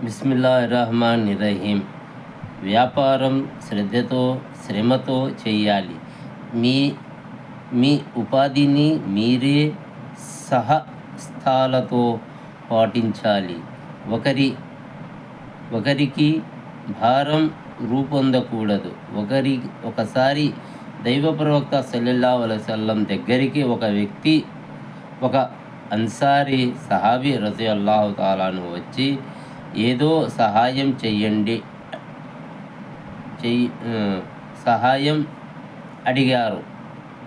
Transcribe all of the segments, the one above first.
బిస్మిల్లాహిర్రహమానిర్రహీం. వ్యాపారం శ్రద్ధతో, శ్రమతో చేయాలి. మీ మీ ఉపాధిని మీరే సహస్థాలతో పాటించాలి. ఒకరికి భారం రూపొందకూడదు. ఒకసారి దైవ ప్రవక్త సల్లల్లాహు అలైహి వసల్లం దగ్గరికి ఒక వ్యక్తి, ఒక అన్సారీ సహాబీ రజియల్లాహు తాలాను వచ్చి ఏదో సహాయం అడిగారు.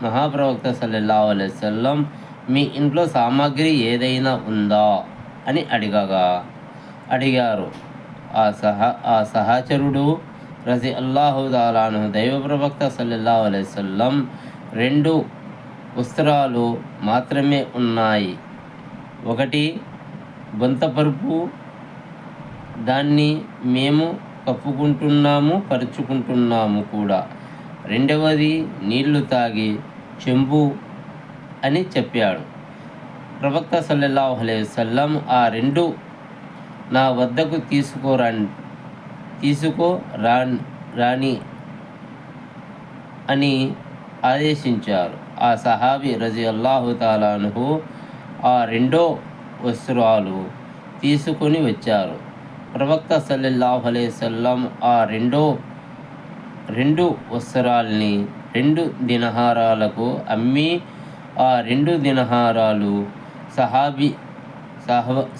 మహాప్రవక్త సల్లల్లాహు అలైహి వసల్లం మీ ఇంట్లో సామాగ్రి ఏదైనా ఉందా అని అడిగారు. ఆ సహచరుడు రజియల్లాహు తాలాను దైవ ప్రవక్త సల్లల్లాహు అలైహి వసల్లం 2 వస్త్రాలు మాత్రమే ఉన్నాయి. ఒకటి బొంతపరుపు, దాన్ని మేము పరుచుకుంటున్నాము కూడా. రెండవది నీళ్లు తాగే చెంబు అని చెప్పాడు. ప్రవక్త సల్లల్లాహు అలైహి వసల్లం ఆ 2 నా వద్దకు తీసుకురాని అని ఆదేశించారు. ఆ సహాబీ రజియల్లాహు తాలా అన్హు ఆ 2 వస్త్రాలు తీసుకొని వచ్చారు. ప్రవక్త సల్లల్లాహు అలైహి వసల్లం ఆ 2 వస్త్రాల్ని 2 దినారాలకు అమ్మి ఆ 2 దినారాలు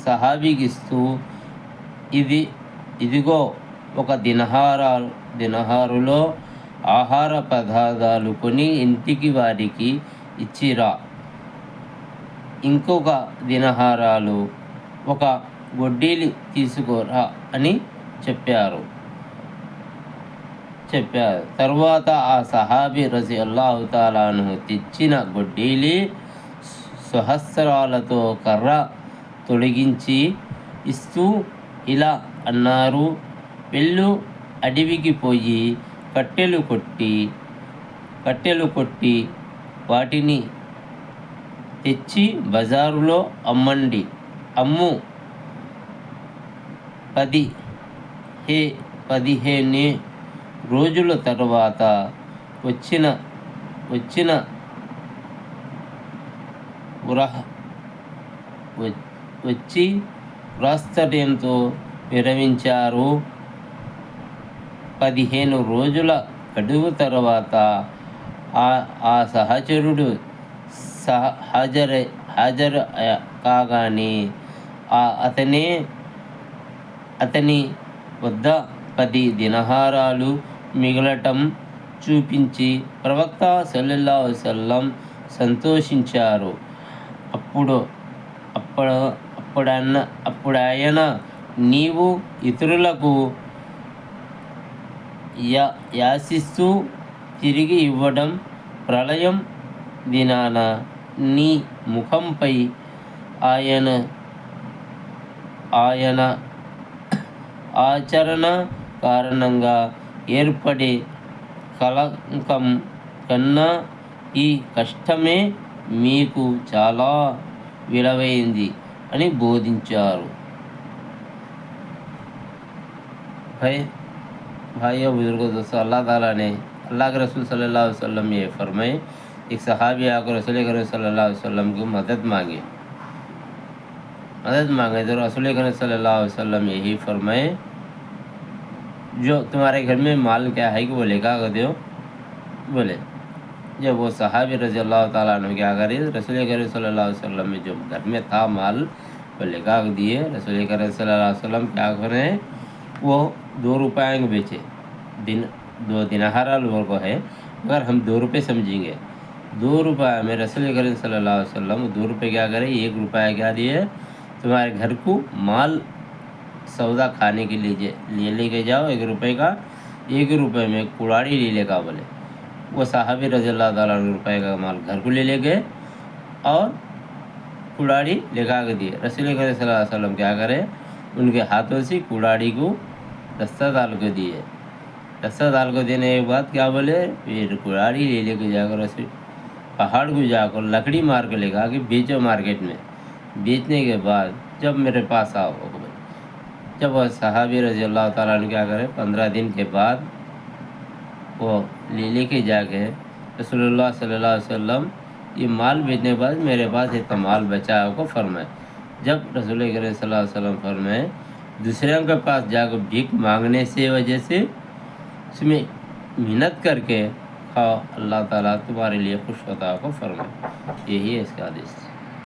సహాబీకిస్తూ ఇదిగో ఒక దినారులో ఆహార పదార్థాలు కొని ఇంటికి వారికి ఇచ్చిరా. ఇంకొక దినారాలు ఒక గొడ్డీలి తీసుకోరా అని చెప్పారు. తరువాత ఆ సహాబీ రజియల్లాహు తాలా అన్హు తెచ్చిన గొడ్డీలి సహస్రాలతో కర్ర తొలగించి ఇస్తూ ఇలా అన్నారు: వెళ్ళు, అడవికి పోయి కట్టెలు కొట్టి వాటిని తెచ్చి బజారులో అమ్ము. 15 రోజుల తరువాత వచ్చి ప్రాస్తర్యంతో విరమించారు. 15 రోజుల గడువు తర్వాత ఆ సహచరుడు హాజరు కాగానే అతని వద్ద 10 దినారాలు మిగలటం చూపించి ప్రవక్త సల్లల్లాహు అలైహి వసల్లం సంతోషించారు. అప్పుడాయన, నీవు ఇతరులకు యాచిస్తూ తిరిగి ఇవ్వడం ప్రళయం దినాన నీ ముఖంపై ఆయన ఆచరణ కారణంగా ఏర్పడే కళంకం కన్నా ఈ కష్టమే మీకు చాలా విలువైంది అని బోధించారు. भाइयों बुजुर्गों दोस्तों, अल्लाह ताला ने अल्लाह के रसूल सल्लल्लाहु अलैहि वसल्लम ये फरमाए, एक सहाबी आकर रसूल करीम सल्लल्लाहु अलैहि वसल्लम को मदद मांगे तो रसूल करीम सल्लल्लाहु अलैहि वसल्लम यही फरमाए, जो तुम्हारे घर में माल क्या है कि वो लेकर दो। बोले जब वो सहाबी रज़ियल्लाहु ताला अन्हु क्या करे, रसूल करीम सल्लल्लाहु अलैहि वसल्लम में जो घर में था माल वो लेकर दिए। रसूल करीम सल्लल्लाहु अलैहि वसल्लम क्या करें, वो 2 रुपये को बेचे। 2 दिनारा लोगों को है, अगर हम 2 रुपये समझेंगे, 2 रुपये में रसूल करीम सल्लल्लाहु अलैहि वसल्लम 2 रुपये क्या करे, 1 रुपया क्या दिए, तुम्हारे घर को माल सौदा खाने के लिए लेके जाओ, 1 रुपये का। 1 रुपये में कुड़ाड़ी ले लेगा। बोले वो साहबी रज़ियल्लाहु ताला अन्हु रुपये का माल घर को ले गए और कुड़ाड़ी लेगा के दिए। रसूल करीम सल्लल्लाहु अलैहि वसल्लम क्या करे, उनके हाथों से कुड़ाड़ी को दस्ता डाल को दिए। दस्ता डाल को देने के बाद क्या बोले, फिर कुड़ाड़ी ले लेके जाकर पहाड़ को जाकर लकड़ी मार के लेगा कि बेचो मार्केट में। बेचने के बाद जब मेरे पास आओ, جب وہ صحابی رضی اللہ تعالیٰ عنہ کیا کرے 15 دن کے بعد وہ لے کے جا کے رسول اللہ صلی اللہ علیہ وسلم یہ مال بیچنے کے بعد میرے پاس اتنا مال بچا کو فرمائے. جب رسول کریم صلی اللہ علیہ وسلم فرمائے دوسروں کے پاس جا کر بھیک مانگنے سے وجہ سے اس میں محنت کر کے کھاؤ اللہ تعالیٰ تمہارے لیے خوش ہوتا کو فرمائے. یہی ہے اس کا حدیث.